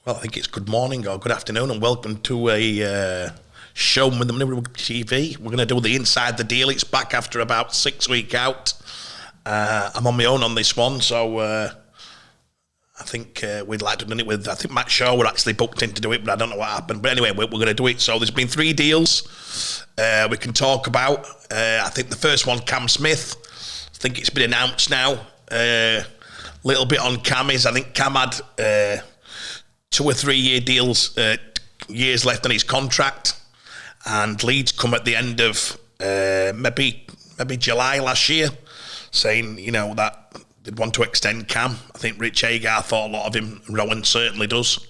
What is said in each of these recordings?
Well, I think it's good morning or good afternoon, and welcome to a show with the Rugby TV. We're going to do the Inside the Deal. It's back after about 6 weeks out. I'm on my own on this one, so I think we'd like to do it with, I think Matt Shaw were actually booked in to do it, but I don't know what happened. But anyway, we're going to do it. So there's been 3 deals we can talk about. I think the first one, Cam Smith. I think it's been announced now. Little bit on Cam is, I think Cam had 2 or 3 year deals, years left on his contract, and Leeds come at the end of maybe July last year, saying that they'd want to extend Cam. I think Rich Agar thought a lot of him. Rowan certainly does,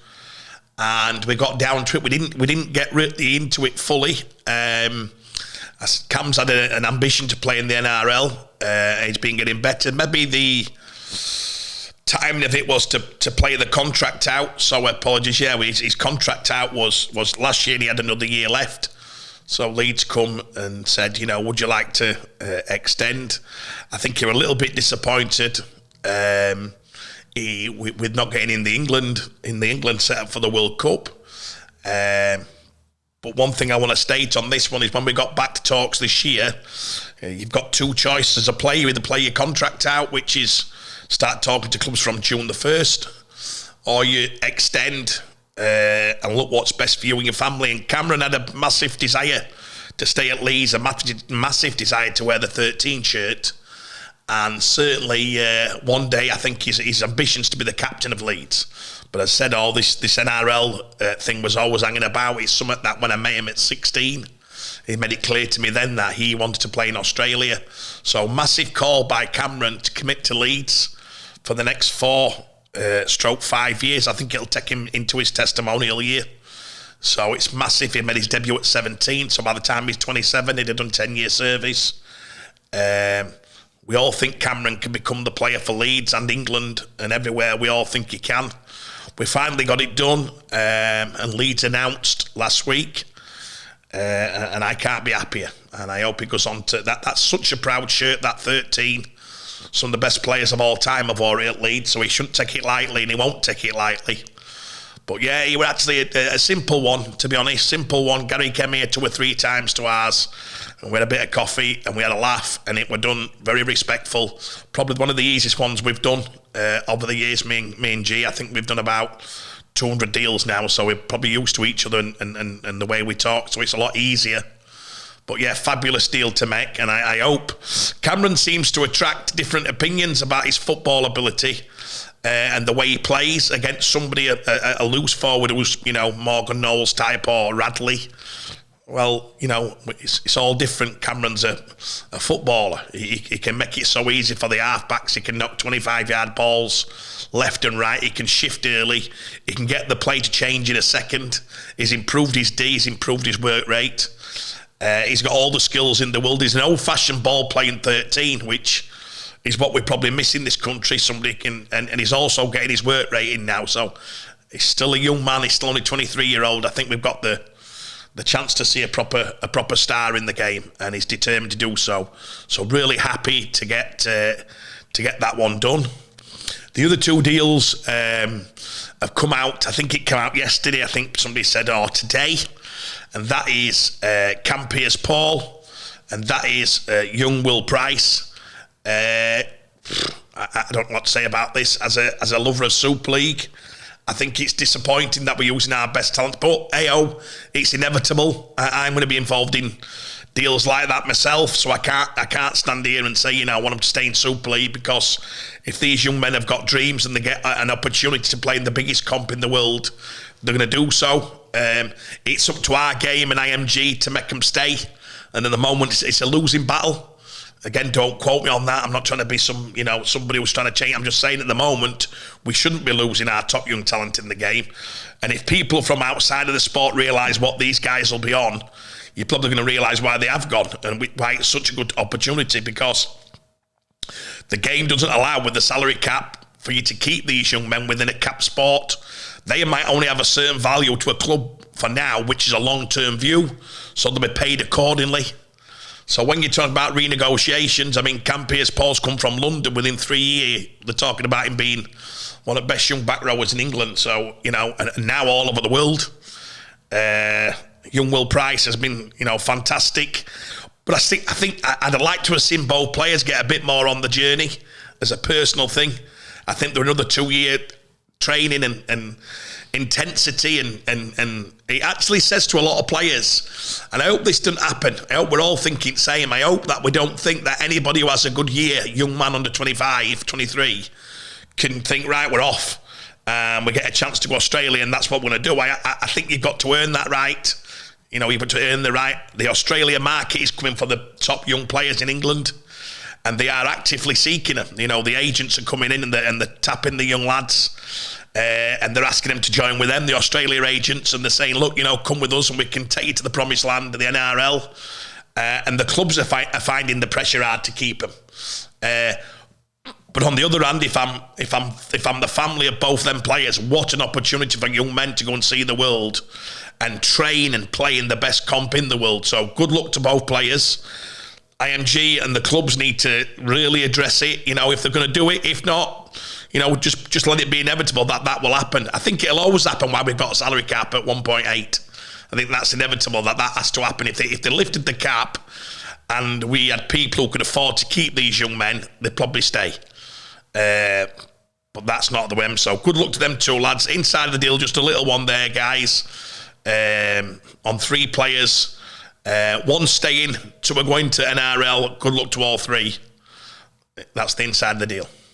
and we got down to it. We didn't get really into it fully. Cam's had an ambition to play in the NRL. He's been getting better. Maybe the timing of it was to play the contract out, so apologies. Yeah, his contract out was last year, and he had another year left. So Leeds come and said, would you like to extend? I think you're a little bit disappointed with not getting in the England setup for the World Cup. But one thing I want to state on this one is when we got back to talks this year, you've got 2 choices as a player. You either play your contract out, which is start talking to clubs from June the 1st, or you extend and look what's best for you and your family. And Cameron had a massive desire to stay at Leeds, a massive desire to wear the 13 shirt, and certainly one day I think his ambitions to be the captain of Leeds. But as I said, all this NRL thing was always hanging about. It's something that when I met him at 16, he made it clear to me then that he wanted to play in Australia. So massive call by Cameron to commit to Leeds for the next 4/5 years. I think it'll take him into his testimonial year. So it's massive. He made his debut at 17. So by the time he's 27, he'd have done 10-year service. We all think Cameron can become the player for Leeds and England and everywhere. We all think he can. We finally got it done, and Leeds announced last week. And I can't be happier, and I hope he goes on to that. That's such a proud shirt, that 13. Some of the best players of all time have worn it at Leeds, so he shouldn't take it lightly, and he won't take it lightly. But yeah, he was actually a simple one, to be honest. Simple one. Gary came here 2 or 3 times to ours, and we had a bit of coffee, and we had a laugh, and it were done very respectful. Probably one of the easiest ones we've done over the years, me and G. I think we've done about 200 deals now, so we're probably used to each other and the way we talk, so it's a lot easier. But yeah, fabulous deal to make, and I hope Cameron seems to attract different opinions about his football ability and the way he plays against somebody, a loose forward who's, Morgan Knowles type or Radley. Well, it's all different. Cameron's a footballer. He can make it so easy for the halfbacks. He can knock 25-yard balls left and right. He can shift early. He can get the play to change in a second. He's improved his D. He's improved his work rate. He's got all the skills in the world. He's an old-fashioned ball-playing 13, which is what we're probably missing in this country. Somebody can, and he's also getting his work rate in now. So he's still a young man. He's still only 23-year-old. I think we've got the chance to see a proper star in the game, and he's determined to do so. So really happy to get that one done. The other 2 deals have come out. I think it came out yesterday. I think somebody said, today. And that is Cam Pearce-Paul, and that is young Will Pryce. I don't know what to say about this. As a lover of Super League, I think it's disappointing that we're using our best talent, but it's inevitable. I'm going to be involved in deals like that myself, so I can't stand here and say, I want them to stay in Super League, because if these young men have got dreams and they get an opportunity to play in the biggest comp in the world, they're going to do so. It's up to our game and IMG to make them stay, and at the moment it's a losing battle. Again, don't quote me on that. I'm not trying to be somebody who's trying to change. I'm just saying at the moment we shouldn't be losing our top young talent in the game. And if people from outside of the sport realise what these guys will be on, you're probably going to realise why they have gone and why it's such a good opportunity, because the game doesn't allow, with the salary cap, for you to keep these young men within a cap sport. They might only have a certain value to a club for now, which is a long-term view, so they'll be paid accordingly. So when you're talking about renegotiations, Cam Pearce-Paul's come from London within 3 years. They're talking about him being one of the best young back rowers in England. So, you know, and now all over the world. Young Will Pryce has been, you know, fantastic. But I think I'd like to have seen both players get a bit more on the journey as a personal thing. I think they're another 2-year training and intensity and it actually says to a lot of players, and I hope this doesn't happen. I hope we're all thinking the same. I hope that we don't think that anybody who has a good year, young man under 25, 23, can think, right, we're off. We get a chance to go Australia and that's what we're going to do. I think you've got to earn that right. You know, you've got to earn the right. The Australia market is coming for the top young players in England, and they are actively seeking them. You know, the agents are coming in and they're tapping the young lads, and they're asking them to join with them, the Australia agents, and they're saying, look, you know, come with us and we can take you to the promised land of the NRL. And the clubs are finding the pressure hard to keep them. But on the other hand, if I'm the family of both them players, what an opportunity for young men to go and see the world and train and play in the best comp in the world. So good luck to both players. IMG and the clubs need to really address it, you know, if they're going to do it. If not, you know, just let it be inevitable that will happen. I think it'll always happen while we've got a salary cap at 1.8. I think that's inevitable, that has to happen. If they lifted the cap and we had people who could afford to keep these young men, they'd probably stay. But that's not the way. So good luck to them two lads. Inside of the deal, just a little one there, guys. On 3 players. One staying, 2 are going to NRL. Good luck to all 3. That's the inside of the deal.